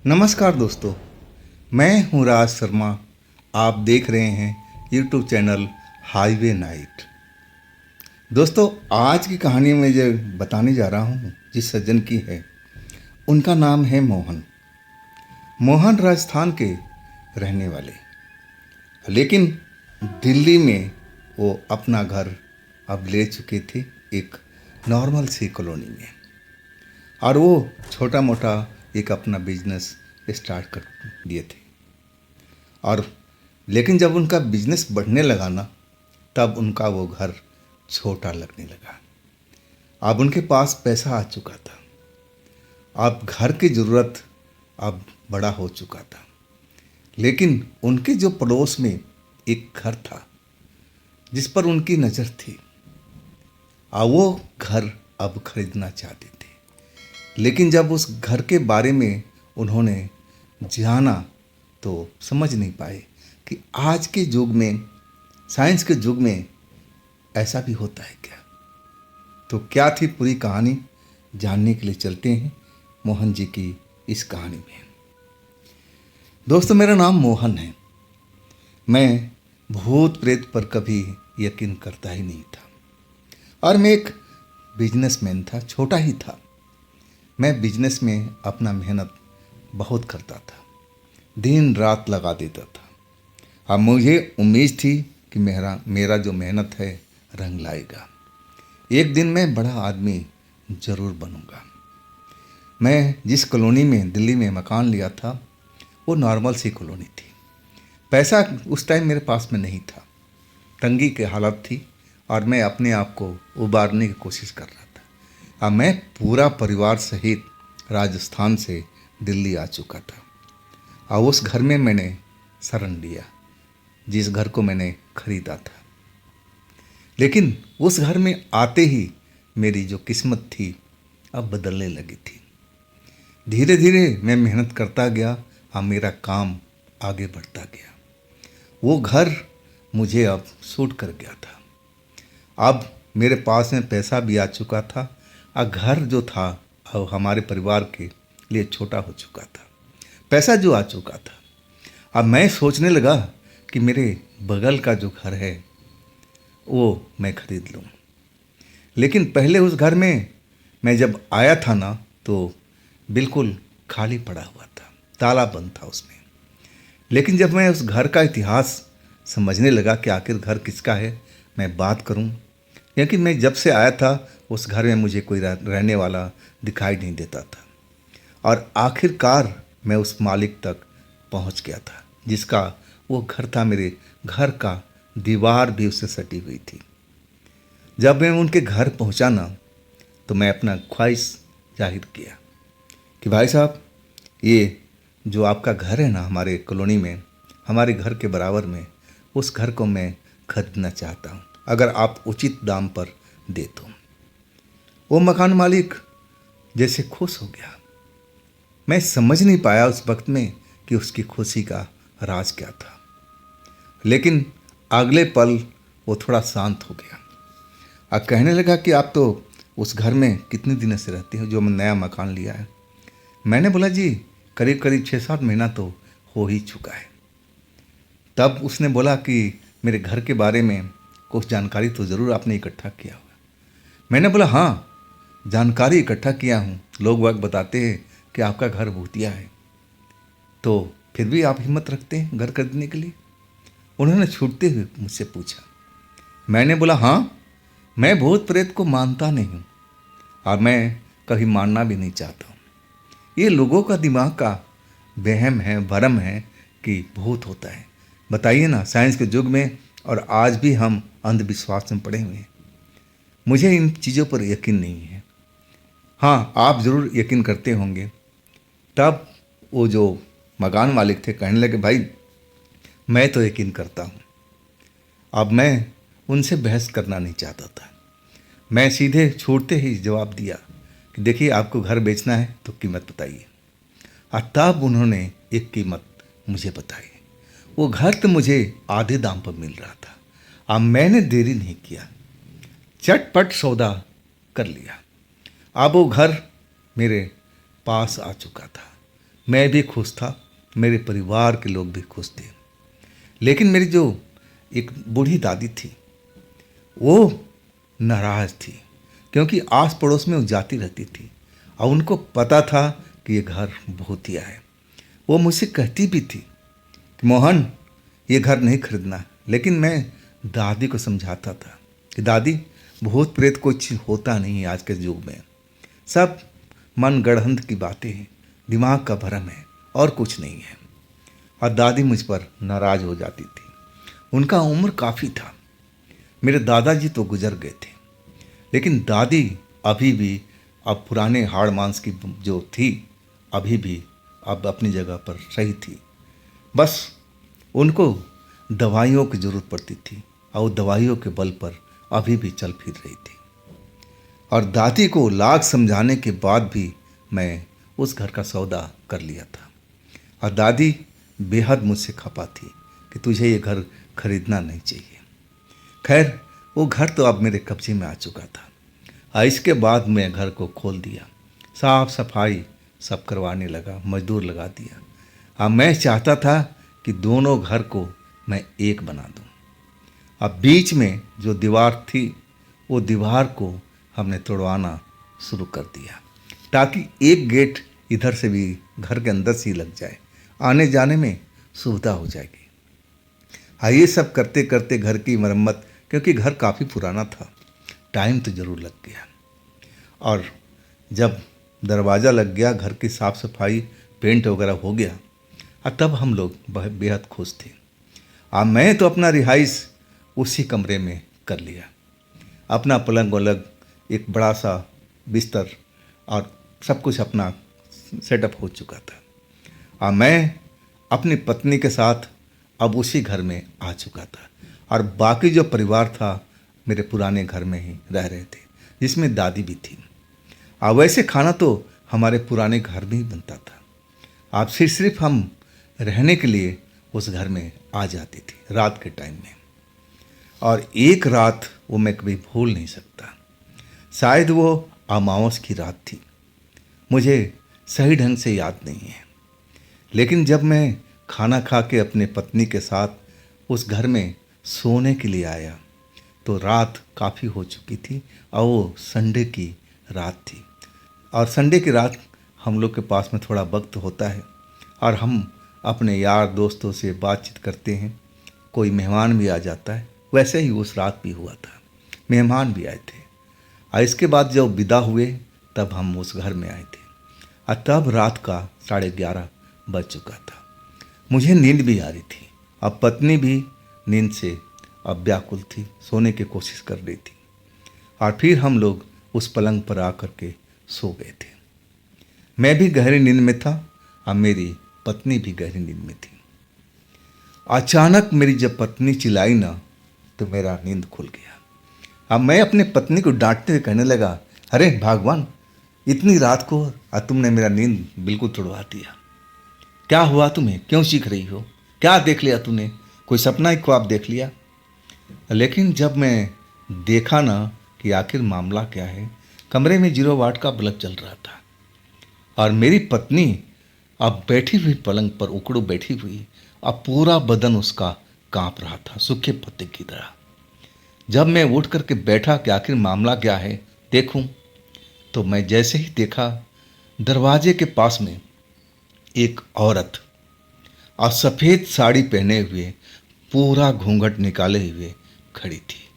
नमस्कार दोस्तों, मैं हूं राज शर्मा। आप देख रहे हैं यूट्यूब चैनल हाईवे नाइट। दोस्तों, आज की कहानी में जो बताने जा रहा हूं जिस सज्जन की है, उनका नाम है मोहन। मोहन राजस्थान के रहने वाले, लेकिन दिल्ली में वो अपना घर अब ले चुके थे एक नॉर्मल सी कॉलोनी में। और वो छोटा मोटा एक अपना बिजनेस स्टार्ट कर दिए थे। और लेकिन जब उनका बिजनेस बढ़ने लगा ना, तब उनका वो घर छोटा लगने लगा। अब उनके पास पैसा आ चुका था, अब घर की ज़रूरत अब बड़ा हो चुका था। लेकिन उनके जो पड़ोस में एक घर था जिस पर उनकी नज़र थी, वो घर अब खरीदना चाहते थे। लेकिन जब उस घर के बारे में उन्होंने जाना तो समझ नहीं पाए कि आज के युग में, साइंस के युग में ऐसा भी होता है क्या। तो क्या थी पूरी कहानी, जानने के लिए चलते हैं मोहन जी की इस कहानी में। दोस्तों, मेरा नाम मोहन है। मैं भूत प्रेत पर कभी यकीन करता ही नहीं था, और मैं एक बिजनेसमैन था, छोटा ही था। मैं बिजनेस में अपना मेहनत बहुत करता था, दिन रात लगा देता था। अब मुझे उम्मीद थी कि मेरा जो मेहनत है रंग लाएगा। एक दिन मैं बड़ा आदमी ज़रूर बनूंगा। मैं जिस कॉलोनी में दिल्ली में मकान लिया था, वो नॉर्मल सी कॉलोनी थी। पैसा उस टाइम मेरे पास में नहीं था, तंगी की हालत थी, और मैं अपने आप को उबारने की कोशिश कर रहा था। अब मैं पूरा परिवार सहित राजस्थान से दिल्ली आ चुका था, और उस घर में मैंने शरण लिया जिस घर को मैंने खरीदा था। लेकिन उस घर में आते ही मेरी जो किस्मत थी अब बदलने लगी थी। धीरे धीरे मैं मेहनत करता गया और मेरा काम आगे बढ़ता गया। वो घर मुझे अब सूट कर गया था। अब मेरे पास में पैसा भी आ चुका था, और घर जो था अब हमारे परिवार के लिए छोटा हो चुका था। पैसा जो आ चुका था, अब मैं सोचने लगा कि मेरे बगल का जो घर है वो मैं खरीद लूँ। लेकिन पहले उस घर में मैं जब आया था ना, तो बिल्कुल खाली पड़ा हुआ था, ताला बंद था उसमें। लेकिन जब मैं उस घर का इतिहास समझने लगा कि आखिर घर किसका है, मैं बात करूं, क्योंकि मैं जब से आया था उस घर में मुझे कोई रहने वाला दिखाई नहीं देता था। और आखिरकार मैं उस मालिक तक पहुंच गया था जिसका वो घर था। मेरे घर का दीवार भी उससे सटी हुई थी। जब मैं उनके घर पहुंचा ना, तो मैं अपना ख्वाहिश जाहिर किया कि भाई साहब, ये जो आपका घर है ना हमारे कॉलोनी में, हमारे घर के बराबर में, उस घर को मैं खरीदना चाहता हूँ, अगर आप उचित दाम पर दे तो। वो मकान मालिक जैसे खुश हो गया। मैं समझ नहीं पाया उस वक्त में कि उसकी खुशी का राज क्या था। लेकिन अगले पल वो थोड़ा शांत हो गया और कहने लगा कि आप तो उस घर में कितने दिनों से रहते हो, जो मैं नया मकान लिया है। मैंने बोला जी, करीब करीब 6-7 महीना तो हो ही चुका है। तब उसने बोला कि मेरे घर के बारे में कुछ जानकारी तो ज़रूर आपने इकट्ठा किया होगा। मैंने बोला हाँ, जानकारी इकट्ठा किया हूँ। लोग वक्त बताते हैं कि आपका घर भूतिया है, तो फिर भी आप हिम्मत रखते हैं घर खरीदने के लिए। उन्होंने छूटते हुए मुझसे पूछा। मैंने बोला हाँ, मैं भूत प्रेत को मानता नहीं हूँ, और मैं कभी मानना भी नहीं चाहता हूँ। ये लोगों का दिमाग का वहम है, भरम है कि भूत होता है। बताइए ना, साइंस के युग में और आज भी हम अंधविश्वास में पड़े हुए हैं। मुझे इन चीज़ों पर यकीन नहीं है। हाँ, आप ज़रूर यकीन करते होंगे। तब वो जो मकान मालिक थे कहने लगे, भाई मैं तो यकीन करता हूँ। अब मैं उनसे बहस करना नहीं चाहता था। मैं सीधे छोड़ते ही जवाब दिया कि देखिए, आपको घर बेचना है तो कीमत बताइए। और तब उन्होंने एक कीमत मुझे बताई। वो घर तो मुझे आधे दाम पर मिल रहा था। अब मैंने देरी नहीं किया, चटपट सौदा कर लिया। अब वो घर मेरे पास आ चुका था। मैं भी खुश था, मेरे परिवार के लोग भी खुश थे। लेकिन मेरी जो एक बूढ़ी दादी थी वो नाराज़ थी, क्योंकि आस पड़ोस में वो जाती रहती थी और उनको पता था कि ये घर भूतिया है। वो मुझसे कहती भी थी कि मोहन, ये घर नहीं खरीदना। लेकिन मैं दादी को समझाता था कि दादी, भूत प्रेत कुछ होता नहीं है आज के युग में, सब मन गढ़ंत की बातें हैं, दिमाग का भ्रम है और कुछ नहीं है। और दादी मुझ पर नाराज़ हो जाती थी। उनका उम्र काफ़ी था, मेरे दादाजी तो गुजर गए थे, लेकिन दादी अभी भी अब पुराने हाड़ मांस की जो थी अभी भी अब अपनी जगह पर सही थी। बस उनको दवाइयों की ज़रूरत पड़ती थी और दवाइयों के बल पर अभी भी चल फिर रही थी। और दादी को लाख समझाने के बाद भी मैं उस घर का सौदा कर लिया था। और दादी बेहद मुझसे खपा थी कि तुझे ये घर खरीदना नहीं चाहिए। खैर, वो घर तो अब मेरे कब्जे में आ चुका था और इसके बाद मैं घर को खोल दिया, साफ सफाई सब करवाने लगा, मजदूर लगा दिया। अब मैं चाहता था कि दोनों घर को मैं एक बना दूं। अब बीच में जो दीवार थी वो दीवार को हमने तोड़वाना शुरू कर दिया, ताकि एक गेट इधर से भी घर के अंदर से ही लग जाए, आने जाने में सुविधा हो जाएगी। हाँ, ये सब करते करते घर की मरम्मत, क्योंकि घर काफ़ी पुराना था, टाइम तो ज़रूर लग गया। और जब दरवाज़ा लग गया, घर की साफ़ सफाई, पेंट वगैरह हो गया, और तब हम लोग बेहद खुश थे। मैं तो अपना रिहाइश उसी कमरे में कर लिया। अपना पलंग वलंग, एक बड़ा सा बिस्तर और सब कुछ अपना सेटअप हो चुका था। मैं अपनी पत्नी के साथ अब उसी घर में आ चुका था और बाकी जो परिवार था मेरे पुराने घर में ही रह रहे थे, जिसमें दादी भी थी। वैसे खाना तो हमारे पुराने घर में ही बनता था। आप सिर्फ हम रहने के लिए उस घर में आ जाती थी रात के टाइम में। और एक रात वो मैं कभी भूल नहीं सकता। शायद वो अमावस की रात थी, मुझे सही ढंग से याद नहीं है। लेकिन जब मैं खाना खा के अपने पत्नी के साथ उस घर में सोने के लिए आया तो रात काफ़ी हो चुकी थी और वो संडे की रात थी। और संडे की रात हम लोग के पास में थोड़ा वक्त होता है और हम अपने यार दोस्तों से बातचीत करते हैं, कोई मेहमान भी आ जाता है। वैसे ही उस रात भी हुआ था, मेहमान भी आए थे। और इसके बाद जब विदा हुए तब हम उस घर में आए थे और तब रात का 11:30 बज चुका था। मुझे नींद भी आ रही थी, अब पत्नी भी नींद से अब व्याकुल थी, सोने की कोशिश कर रही थी। और फिर हम लोग उस पलंग पर आकर के सो गए थे। मैं भी गहरी नींद में था और मेरी पत्नी भी गहरी नींद में थी। अचानक मेरी जब पत्नी चिल्लाई ना तो मेरा नींद खुल गया। अब मैं अपने पत्नी को डांटते हुए कहने लगा, अरे भगवान, इतनी रात को और तुमने मेरा नींद बिल्कुल तोड़वा दिया। क्या हुआ तुम्हें, क्यों चीख रही हो, क्या देख लिया तूने, कोई सपना ही ख्वाब देख लिया? लेकिन जब मैं देखा ना कि आखिर मामला क्या है, कमरे में 0 वाट का बल्ब चल रहा था और मेरी पत्नी अब बैठी हुई पलंग पर उकड़ू बैठी हुई, अब पूरा बदन उसका कांप रहा था सूखे पत्ते की तरह। जब मैं उठ करके बैठा कि आखिर मामला क्या है देखूं, तो मैं जैसे ही देखा दरवाजे के पास में एक औरत और सफ़ेद साड़ी पहने हुए, पूरा घूंघट निकाले हुए खड़ी थी।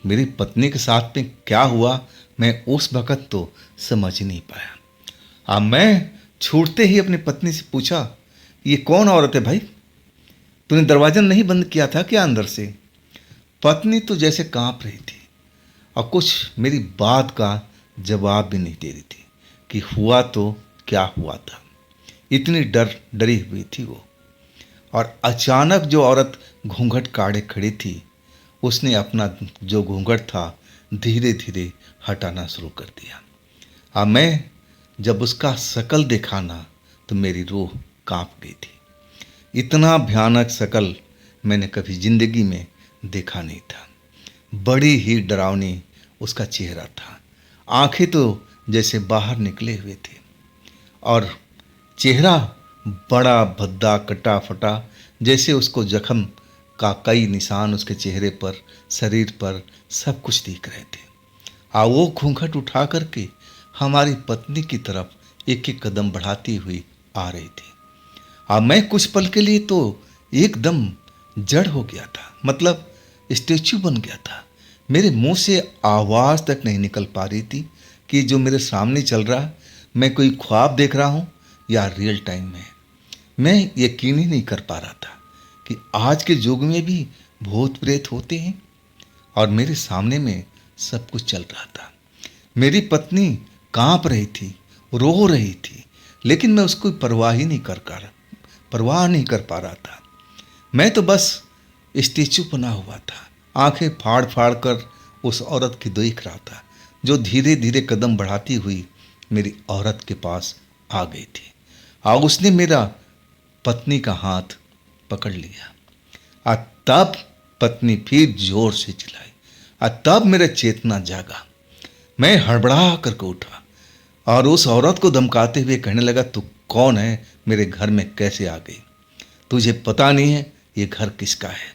मेरी पत्नी के साथ में क्या हुआ मैं उस वक़्त तो समझ ही नहीं पाया। मैं छूटते ही अपनी पत्नी से पूछा, ये कौन औरत है भाई, तूने दरवाज़ा नहीं बंद किया था क्या अंदर से? पत्नी तो जैसे कांप रही थी और कुछ मेरी बात का जवाब भी नहीं दे रही थी कि हुआ तो क्या हुआ था। इतनी डरी हुई थी वो। और अचानक जो औरत घूंघट काढ़े खड़ी थी, उसने अपना जो घूंघट था धीरे धीरे हटाना शुरू कर दिया। मैं जब उसका शकल देखा ना तो मेरी रूह कांप गई थी। इतना भयानक शकल मैंने कभी जिंदगी में देखा नहीं था। बड़ी ही डरावनी उसका चेहरा था, आंखें तो जैसे बाहर निकले हुए थे और चेहरा बड़ा भद्दा कटा फटा, जैसे उसको जख्म का कई निशान उसके चेहरे पर, शरीर पर सब कुछ दिख रहे थे। वो घूंघट उठा करके हमारी पत्नी की तरफ एक एक कदम बढ़ाती हुई आ रही थी। मैं कुछ पल के लिए तो एकदम जड़ हो गया था, मतलब स्टेच्यू बन गया था। मेरे मुंह से आवाज़ तक नहीं निकल पा रही थी कि जो मेरे सामने चल रहा, मैं कोई ख्वाब देख रहा हूँ या रियल टाइम में। मैं यकीन ही नहीं कर पा रहा था कि आज के युग में भी भूत प्रेत होते हैं और मेरे सामने में सब कुछ चल रहा था। मेरी पत्नी कांप रही थी, रो रही थी, लेकिन मैं उसको परवाह नहीं कर पा रहा था। मैं तो बस स्टेचू बना हुआ था, आंखें फाड़ फाड़ कर उस औरत की देख रहा था, जो धीरे धीरे कदम बढ़ाती हुई मेरी औरत के पास आ गई थी। और उसने मेरा पत्नी का हाथ पकड़ लिया। और तब पत्नी फिर जोर से चिल्लाई और तब मेरा चेतना जागा। मैं हड़बड़ा करके उठा और उस औरत को धमकाते हुए कहने लगा, तू कौन है, मेरे घर में कैसे आ गई? तुझे पता नहीं है ये घर किसका है?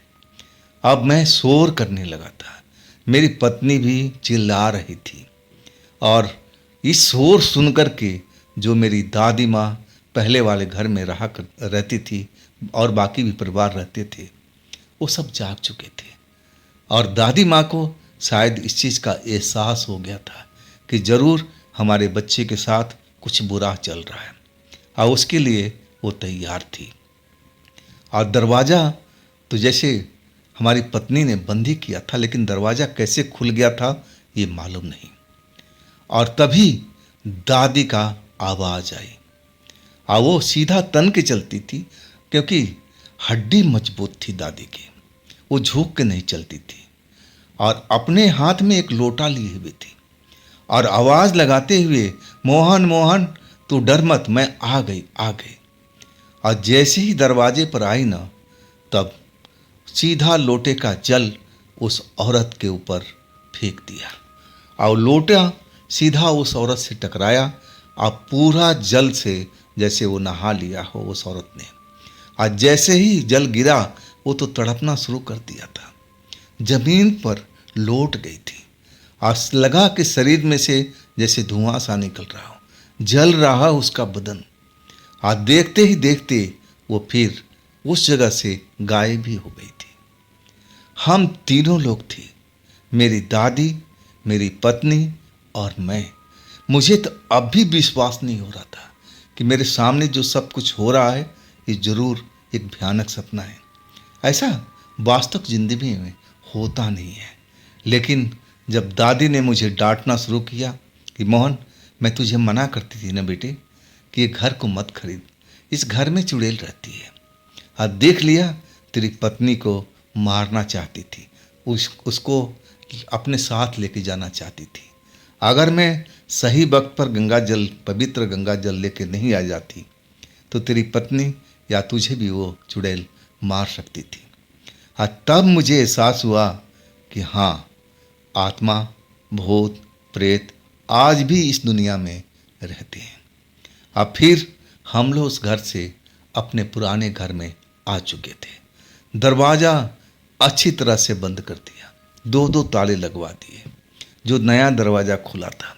अब मैं शोर करने लगा था, मेरी पत्नी भी चिल्ला रही थी। और इस शोर सुनकर के जो मेरी दादी माँ पहले वाले घर में रहती थी और बाकी भी परिवार रहते थे, वो सब जाग चुके थे। और दादी माँ को शायद इस चीज़ का एहसास हो गया था कि ज़रूर हमारे बच्चे के साथ कुछ बुरा चल रहा है, और उसके लिए वो तैयार थी। और दरवाज़ा तो जैसे हमारी पत्नी ने बंद ही किया था, लेकिन दरवाज़ा कैसे खुल गया था ये मालूम नहीं। और तभी दादी का आवाज़ आई। और वो सीधा तन के चलती थी, क्योंकि हड्डी मजबूत थी दादी की, वो झुक के नहीं चलती थी। और अपने हाथ में एक लोटा लिए हुए थी और आवाज़ लगाते हुए, मोहन मोहन तू डर मत, मैं आ गई आ गई। और जैसे ही दरवाजे पर आई ना, तब सीधा लोटे का जल उस औरत के ऊपर फेंक दिया और लोटा सीधा उस औरत से टकराया और पूरा जल से जैसे वो नहा लिया हो उस औरत ने। और जैसे ही जल गिरा, वो तो तड़पना शुरू कर दिया था, जमीन पर लौट गई थी और लगा कि शरीर में से जैसे धुआं सा निकल रहा हो, जल रहा उसका बदन। और देखते ही देखते वो फिर उस जगह से गायब भी हो गई थी। हम तीनों लोग थे, मेरी दादी, मेरी पत्नी और मैं। मुझे तो अब भी विश्वास नहीं हो रहा था कि मेरे सामने जो सब कुछ हो रहा है ये जरूर एक भयानक सपना है। ऐसा वास्तविक जिंदगी में होता नहीं है। लेकिन जब दादी ने मुझे डांटना शुरू किया कि मोहन, मैं तुझे मना करती थी ना बेटे कि ये घर को मत खरीद, इस घर में चुड़ैल रहती है, और देख लिया तेरी पत्नी को मारना चाहती थी, उसको अपने साथ लेके जाना चाहती थी। अगर मैं सही वक्त पर पवित्र गंगा जल लेके नहीं आ जाती तो तेरी पत्नी या तुझे भी वो चुड़ैल मार सकती थी। और तब मुझे एहसास हुआ कि हाँ, आत्मा, भूत, प्रेत आज भी इस दुनिया में रहते हैं। अब फिर हम लोग उस घर से अपने पुराने घर में आ चुके थे। दरवाज़ा अच्छी तरह से बंद कर दिया, दो दो ताले लगवा दिए, जो नया दरवाज़ा खुला था।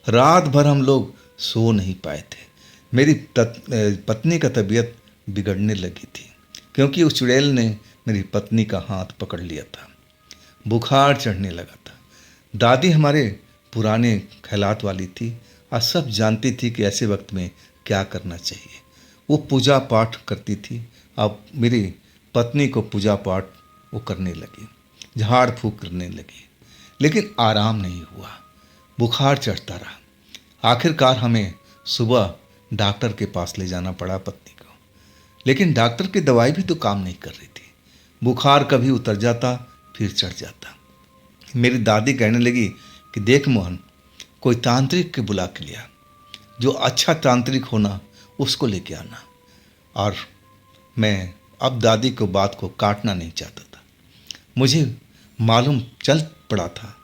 रात भर हम लोग सो नहीं पाए थे। मेरी पत्नी का तबीयत बिगड़ने लगी थी, क्योंकि उस चुड़ैल ने मेरी पत्नी का हाथ पकड़ लिया था। बुखार चढ़ने लगा था। दादी हमारे पुराने ख्यालात वाली थी और सब जानती थी कि ऐसे वक्त में क्या करना चाहिए। वो पूजा पाठ करती थी। अब मेरी पत्नी को पूजा पाठ वो करने लगी, झाड़ फूक करने लगी, लेकिन आराम नहीं हुआ, बुखार चढ़ता रहा। आखिरकार हमें सुबह डॉक्टर के पास ले जाना पड़ा पत्नी को, लेकिन डॉक्टर की दवाई भी तो काम नहीं कर रही थी। बुखार कभी उतर जाता फिर चढ़ जाता। मेरी दादी कहने लगी कि देख मोहन, कोई तांत्रिक के बुला के लिया, जो अच्छा तांत्रिक होना उसको लेके आना। और मैं अब दादी को बात को काटना नहीं चाहता था। मुझे मालूम चल पड़ा था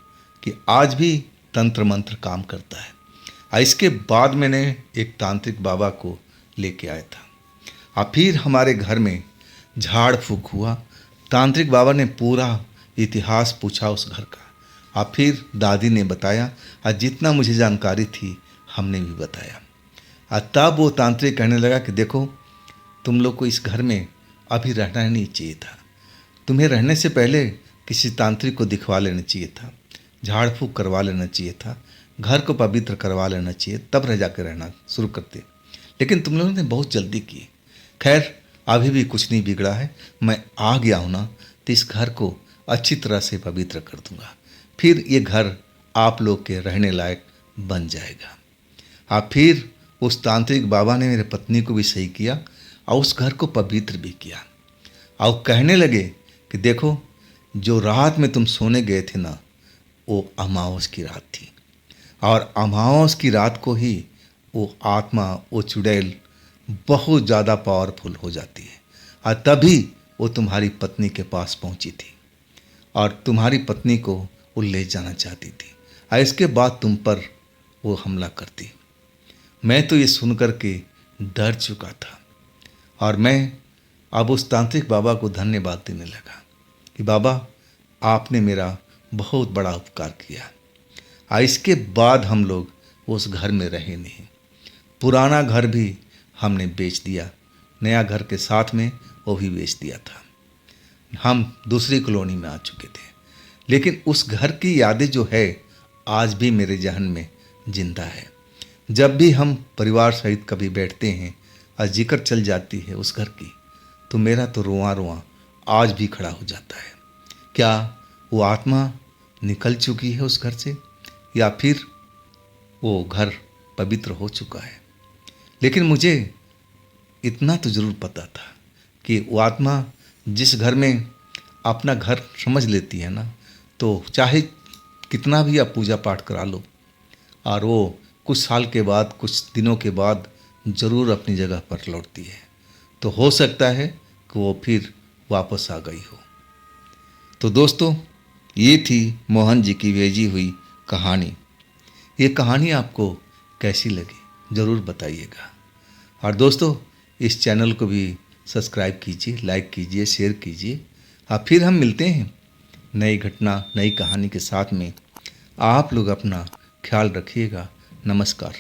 कि आज भी तंत्र मंत्र काम करता है। इसके बाद मैंने एक तांत्रिक बाबा को लेके आया था। और फिर हमारे घर में झाड़ फूक हुआ। तांत्रिक बाबा ने पूरा इतिहास पूछा उस घर का। और फिर दादी ने बताया और जितना मुझे जानकारी थी हमने भी बताया। और तब वो तांत्रिक कहने लगा कि देखो, तुम लोग को इस घर में अभी रहना ही नहीं चाहिए था। तुम्हें रहने से पहले किसी तांत्रिक को दिखवा लेना चाहिए था, झाड़ फूक करवा लेना चाहिए था, घर को पवित्र करवा लेना चाहिए, तब रह जाकर रहना शुरू करते। लेकिन तुम लोगों ने बहुत जल्दी की। खैर, अभी भी कुछ नहीं बिगड़ा है। मैं आ गया हूँ ना, तो इस घर को अच्छी तरह से पवित्र कर दूंगा। फिर ये घर आप लोग के रहने लायक बन जाएगा। और फिर उस तांत्रिक बाबा ने मेरे पत्नी को भी सही किया और उस घर को पवित्र भी किया। और कहने लगे कि देखो, जो रात में तुम सोने गए थे ना, वो अमावस की रात थी। और अमावस की रात को ही वो आत्मा, वो चुड़ैल बहुत ज़्यादा पावरफुल हो जाती है। और तभी वो तुम्हारी पत्नी के पास पहुंची थी और तुम्हारी पत्नी को वो ले जाना चाहती थी। और इसके बाद तुम पर वो हमला करती। मैं तो ये सुनकर के डर चुका था और मैं अब उस तांत्रिक बाबा को धन्यवाद देने लगा कि बाबा, आपने मेरा बहुत बड़ा उपकार किया। और इसके बाद हम लोग उस घर में रहे नहीं। पुराना घर भी हमने बेच दिया, नया घर के साथ में वो भी बेच दिया था। हम दूसरी कॉलोनी में आ चुके थे। लेकिन उस घर की यादें जो है आज भी मेरे जहन में जिंदा है। जब भी हम परिवार सहित कभी बैठते हैं और जिक्र चल जाती है उस घर की, तो मेरा तो रोआं रोआं आज भी खड़ा हो जाता है। क्या वो आत्मा निकल चुकी है उस घर से, या फिर वो घर पवित्र हो चुका है? लेकिन मुझे इतना तो ज़रूर पता था कि वो आत्मा जिस घर में अपना घर समझ लेती है ना, तो चाहे कितना भी आप पूजा पाठ करा लो, और वो कुछ साल के बाद, कुछ दिनों के बाद ज़रूर अपनी जगह पर लौटती है। तो हो सकता है कि वो फिर वापस आ गई हो। तो दोस्तों, ये थी मोहन जी की भेजी हुई कहानी। ये कहानी आपको कैसी लगी ज़रूर बताइएगा। और दोस्तों, इस चैनल को भी सब्सक्राइब कीजिए, लाइक कीजिए, शेयर कीजिए। और फिर हम मिलते हैं नई घटना, नई कहानी के साथ में। आप लोग अपना ख्याल रखिएगा। नमस्कार।